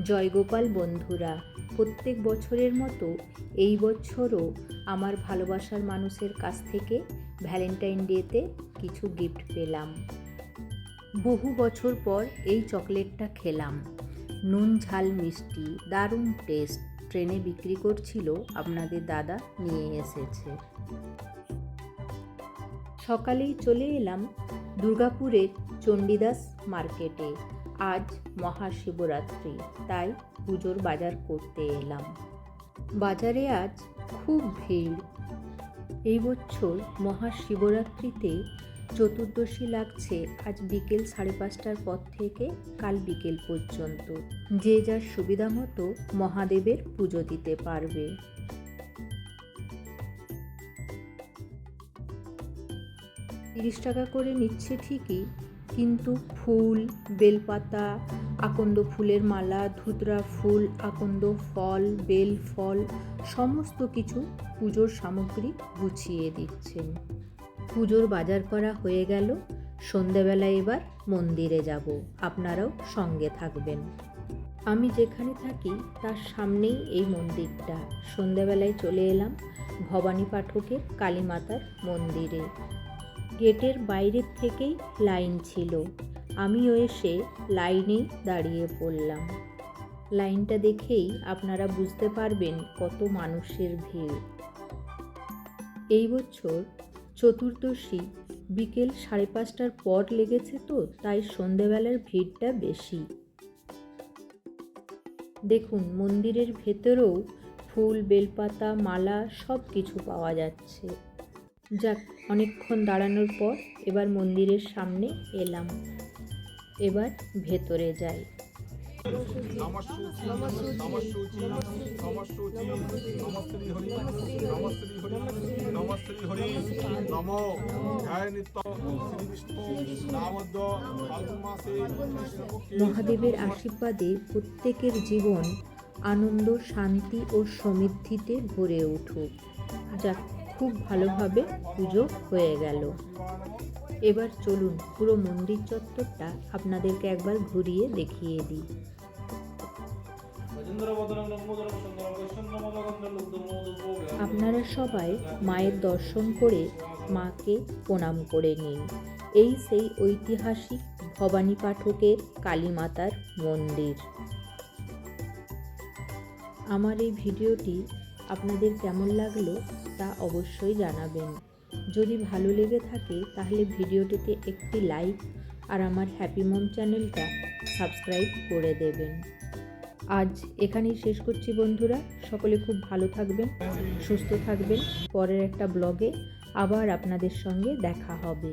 জয়গোপাল বন্ধুরা, প্রত্যেক বছরের মতো এই বছরও আমার ভালোবাসার মানুষের কাছ থেকে ভ্যালেন্টাইন ডেতে কিছু গিফট পেলাম। বহু বছর পর এই চকলেটটা খেলাম। নুন ঝাল মিষ্টি, দারুণ টেস্ট। ট্রেনে বিক্রি করছিল, আপনাদের দাদা নিয়ে এসেছে। সকালেই চলে এলাম দুর্গাপুরের চণ্ডীদাস মার্কেটে। আজ মহাশিবরাত্রি, তাই পুজোর বাজার করতে এলাম। বাজারে আজ খুব ভিড়। এই বছর মহাশিবরাত্রিতে চতুর্দশী লাগছে আজ বিকেল 5:30টার পর থেকে কাল বিকেল পর্যন্ত। যে যার সুবিধা মতো মহাদেবের পুজো দিতে পারবে। টাকা করে নিচ্ছে ঠিকই, কিন্তু ফুল, বেলপাতা, আকন্দ ফুলের মালা, ধুতরা ফুল, আকন্দ ফল, বেল ফল সমস্ত কিছু পুজোর সামগ্রী গুছিয়ে দিচ্ছেন। পুজোর বাজার করা হয়ে গেল। সন্ধেবেলায় এবার মন্দিরে যাব, আপনারাও সঙ্গে থাকবেন। আমি যেখানে থাকি তার সামনেই এই মন্দিরটা। সন্ধেবেলায় চলে এলাম ভবানী পাঠকের কালী মাতার মন্দিরে। গেটের বাইরের থেকেই লাইন ছিল, আমিও এসে লাইনেই দাঁড়িয়ে পড়লাম। লাইনটা দেখেই আপনারা বুঝতে পারবেন কত মানুষের ভিড়। এই বছর চতুর্দশী বিকেল 5:30টার পর লেগেছে, তো তাই সন্ধেবেলার ভিড়টা বেশি। দেখুন, মন্দিরের ভেতরেও ফুল, বেলপাতা, মালা সব কিছু পাওয়া যাচ্ছে। যাক, অনেকক্ষণ দাঁড়ানোর পর এবার মন্দিরের সামনে এলাম। এবার ভেতরে যাই। মহাদেবের আশীর্বাদে প্রত্যেকের জীবন আনন্দ, শান্তি ও সমৃদ্ধিতে ভরে উঠুক। যাক, খুব ভালোভাবে পুজো হয়ে গেল। এবার চলুন পুরো মন্দির চত্বরটা আপনাদেরকে একবার ঘুরিয়ে দেখিয়ে দিই। আপনারা সবাই মায়ের দর্শন করে মাকে প্রণাম করে নিন। এই সেই ঐতিহাসিক ভবানী পাঠকের কালী মাতার মন্দির। আমার এই ভিডিওটি আপনাদের কেমন লাগলো তা অবশ্যই জানাবেন। যদি ভালো লেগে থাকে তাহলে ভিডিওটিতে একটি লাইক আর আমার হ্যাপি মম চ্যানেলটা সাবস্ক্রাইব করে দেবেন। আজ এখানেই শেষ করছি বন্ধুরা। সকলে খুব ভালো থাকবেন, সুস্থ থাকবেন। পরের একটা ব্লগে আবার আপনাদের সঙ্গে দেখা হবে।